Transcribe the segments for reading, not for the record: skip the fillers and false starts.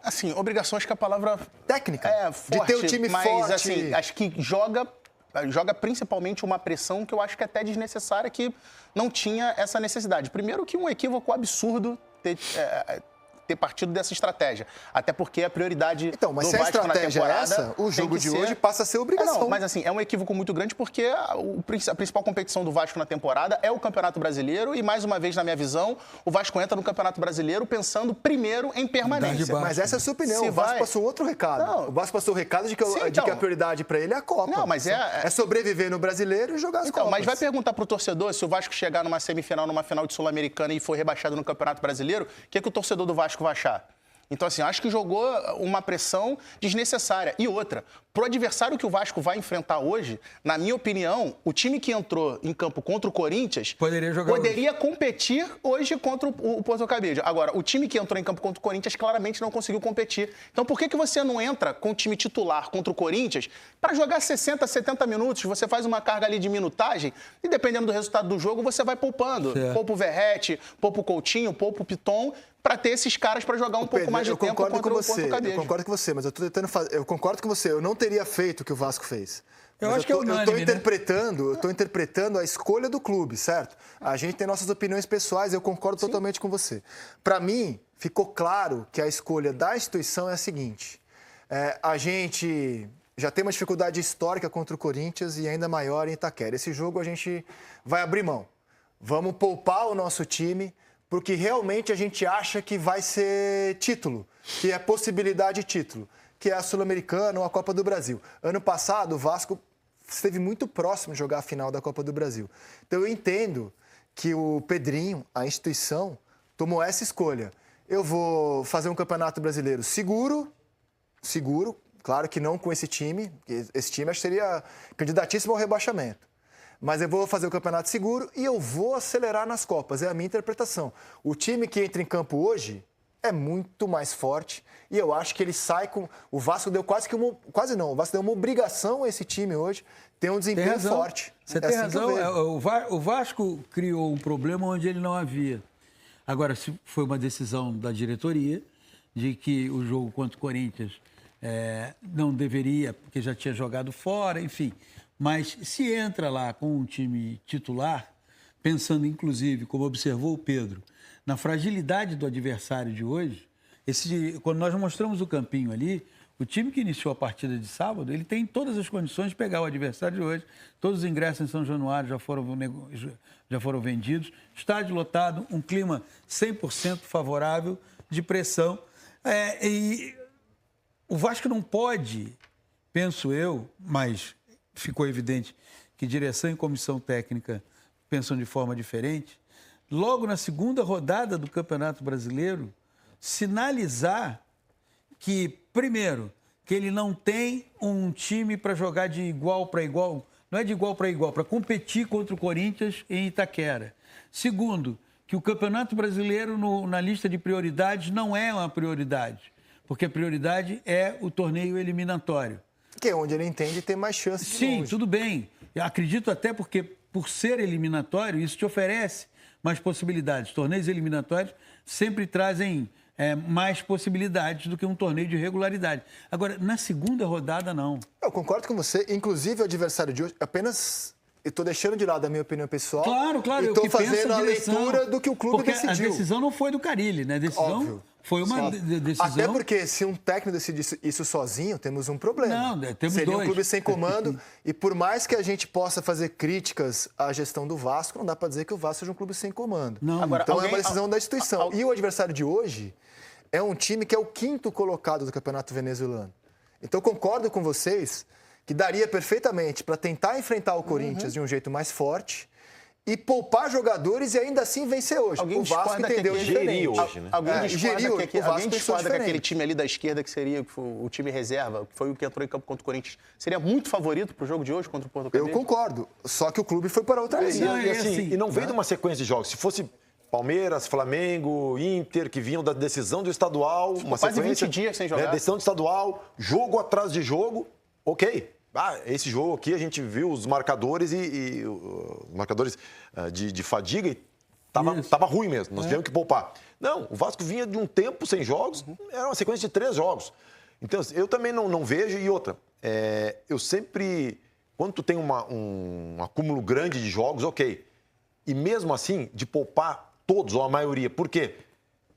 Assim, obrigação, acho que a palavra... Técnica. É forte, de ter um time mas, forte. Assim, acho que joga principalmente uma pressão que eu acho que é até desnecessária, que não tinha essa necessidade. Primeiro que um equívoco absurdo ter partido dessa estratégia. Até porque a prioridade então, mas do se a Vasco na estratégia temporada... é essa, o jogo de hoje passa a ser obrigação. Não, mas assim, é um equívoco muito grande porque a principal competição do Vasco na temporada é o Campeonato Brasileiro e, mais uma vez, na minha visão, o Vasco entra no Campeonato Brasileiro pensando primeiro em permanência. Mas essa é a sua opinião. O Vasco passou outro recado. Não. O Vasco passou o recado de que, que a prioridade para ele é a Copa. Não, mas é sobreviver no Brasileiro e jogar as Copas. Mas vai perguntar pro torcedor, se o Vasco chegar numa semifinal, numa final de Sul-Americana e for rebaixado no Campeonato Brasileiro, o que o torcedor do Vasco vai achar? Então, assim, acho que jogou uma pressão desnecessária. E outra, pro adversário que o Vasco vai enfrentar hoje, na minha opinião, o time que entrou em campo contra o Corinthians poderia competir hoje contra o Porto Cabide. Agora, o time que entrou em campo contra o Corinthians claramente não conseguiu competir. Então, por que você não entra com o time titular contra o Corinthians para jogar 60, 70 minutos? Você faz uma carga ali de minutagem e, dependendo do resultado do jogo, você vai poupando. Poupa o Verratti, poupa o Coutinho, poupa o Piton, para ter esses caras para jogar um pouco mais de tempo contra o Porto Cabide. Eu concordo com você, mas eu tô tentando fazer... Eu concordo com você, eu não teria feito o que o Vasco fez. Eu acho que é unânime, eu tô interpretando a escolha do clube, certo? A gente tem nossas opiniões pessoais, eu concordo totalmente com você. Para mim, ficou claro que a escolha da instituição é a seguinte. A gente já tem uma dificuldade histórica contra o Corinthians e ainda maior em Itaquera. Esse jogo a gente vai abrir mão. Vamos poupar o nosso time, porque realmente a gente acha que vai ser título, que é possibilidade de título, que é a Sul-Americana ou a Copa do Brasil. Ano passado, o Vasco esteve muito próximo de jogar a final da Copa do Brasil. Então, eu entendo que o Pedrinho, a instituição, tomou essa escolha. Eu vou fazer um campeonato brasileiro seguro, claro que não com esse time acho que seria candidatíssimo ao rebaixamento. Mas eu vou fazer o campeonato seguro e eu vou acelerar nas Copas. É a minha interpretação. O time que entra em campo hoje é muito mais forte e eu acho que ele sai com... O Vasco deu o Vasco deu uma obrigação a esse time hoje ter um desempenho forte. Você tem razão. O Vasco criou um problema onde ele não havia. Agora, se foi uma decisão da diretoria de que o jogo contra o Corinthians não deveria, porque já tinha jogado fora, enfim... Mas se entra lá com um time titular, pensando inclusive, como observou o Pedro, na fragilidade do adversário de hoje, quando nós mostramos o campinho ali, o time que iniciou a partida de sábado, ele tem todas as condições de pegar o adversário de hoje. Todos os ingressos em São Januário já foram vendidos, estádio lotado, um clima 100% favorável, de pressão. E o Vasco não pode, penso eu, mas... ficou evidente que direção e comissão técnica pensam de forma diferente, logo na segunda rodada do Campeonato Brasileiro, sinalizar que, primeiro, que ele não tem um time para jogar de igual para igual, não é de igual para igual, para competir contra o Corinthians em Itaquera. Segundo, que o Campeonato Brasileiro na lista de prioridades não é uma prioridade, porque a prioridade é o torneio eliminatório. Que é onde ele entende ter mais chance de Sim, longe. tudo bem. Eu acredito até porque, por ser eliminatório, isso te oferece mais possibilidades. Torneios eliminatórios sempre trazem mais possibilidades do que um torneio de regularidade. Agora, na segunda rodada, não. Eu concordo com você. Inclusive, o adversário de hoje, apenas... Eu estou deixando de lado a minha opinião pessoal. Claro. E estou fazendo a leitura do que o clube decidiu. A decisão não foi do Carille, né? A decisão... Óbvio. Foi uma decisão... Até porque se um técnico decidir isso sozinho, temos um problema. Não, temos Seria dois. Um clube sem comando. E por mais que a gente possa fazer críticas à gestão do Vasco, não dá para dizer que o Vasco seja um clube sem comando. Não. Agora, então é uma decisão da instituição. E o adversário de hoje é um time que é o 5º colocado do Campeonato Venezuelano. Então eu concordo com vocês que daria perfeitamente para tentar enfrentar o Corinthians de um jeito mais forte e poupar jogadores e ainda assim vencer hoje. Alguém o Vasco entendeu diferente. Hoje, né? Alguém discorda que aquele time ali da esquerda, que seria o time reserva, que foi o que entrou em campo contra o Corinthians, seria muito favorito para o jogo de hoje contra o Porto Cabide? Eu concordo, só que o clube foi para outra linha. E não veio de uma sequência de jogos. Se fosse Palmeiras, Flamengo, Inter, que vinham da decisão do estadual, uma quase sequência... 20 dias sem jogar. Decisão do estadual, jogo atrás de jogo, ok. Esse jogo aqui a gente viu os marcadores os marcadores de fadiga e tava ruim mesmo. Nós tivemos que poupar. Não, o Vasco vinha de um tempo sem jogos, era uma sequência de 3 jogos. Então, assim, eu também não vejo. E outra, eu sempre... Quando tu tem um acúmulo grande de jogos, ok. E mesmo assim, de poupar todos, ou a maioria. Por quê?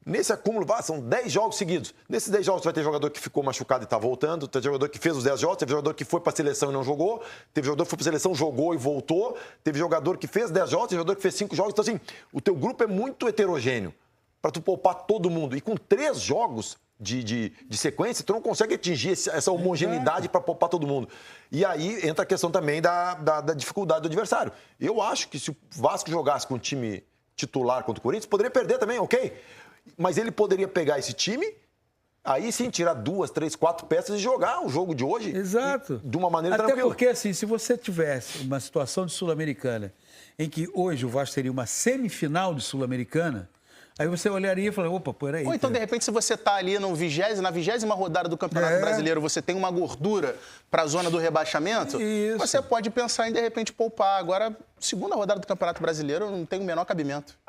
Nesse acúmulo, são 10 jogos seguidos. Nesses 10 jogos, tu vai ter jogador que ficou machucado e está voltando, teve jogador que fez os 10 jogos, teve jogador que foi para a seleção e não jogou, teve jogador que foi para a seleção, jogou e voltou, teve jogador que fez 10 jogos, teve jogador que fez 5 jogos. Então, assim, o teu grupo é muito heterogêneo para tu poupar todo mundo. E com 3 jogos de sequência, tu não consegue atingir essa homogeneidade para poupar todo mundo. E aí entra a questão também da dificuldade do adversário. Eu acho que se o Vasco jogasse com o time titular contra o Corinthians, poderia perder também, ok? Mas ele poderia pegar esse time, aí sim tirar 2, 3, 4 peças e jogar o jogo de hoje. Exato. De uma maneira Até tranquila. porque, assim, se você tivesse uma situação de Sul-Americana em que hoje o Vasco teria uma semifinal de Sul-Americana, aí você olharia e falaria, opa, peraí. Ou então, de repente, se você está ali na 20ª rodada do Campeonato Brasileiro, você tem uma gordura para a zona do rebaixamento, você pode pensar em, de repente, poupar. Agora, 2ª rodada do Campeonato Brasileiro não tem o menor cabimento.